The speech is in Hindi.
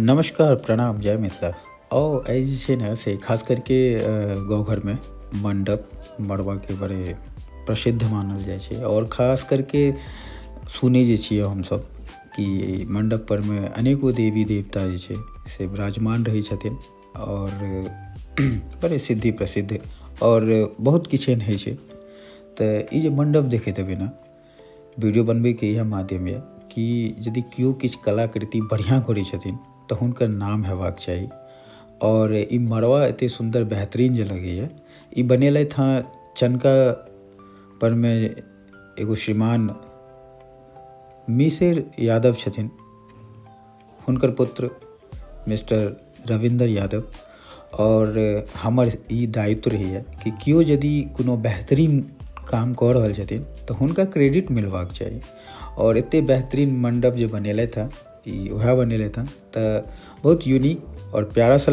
नमस्कार, प्रणाम, जय मिथिला। एहि जे छै ने से खास करके गाँव घरमे मण्डप, मड़बाके बड़े प्रसिद्ध मानल जाइ छै आओर खास करके सुनै जे छियै हमसब कि मण्डप परमे अनेको देवी देवता जे छै से विराजमान रहै छथिन आओर बड़े सिद्धि प्रसिद्ध आओर बहुत किछु एहन होइ छै। तऽ ई जे मण्डप देखैत हेबै ने, वीडियो बनबैके इएह माध्यम यऽ कि यदि केओ किछु कलाकृति बढ़िआँ करै छथिन तऽ हुनकर नाम हेबाक चाही। और ई मड़वा एतेक सुन्दर बेहतरीन जे लगैए, ई बनेलथि हँ चनका परमे एगो श्रीमान मिसिर यादव छथिन, हुनकर पुत्र मिस्टर रविंदर यादव। और हमर ई दायित्व रहैए कि केओ यदि कोनो बेहतरीन काम कऽ रहल छथिन तऽ हुनका क्रेडिट मिलबाक चाही। और एतेक बेहतरीन मण्डप जे बनेलथि हँ, ई वएह बनेलथि हँ, तऽ बहुत यूनिक और प्यारा सा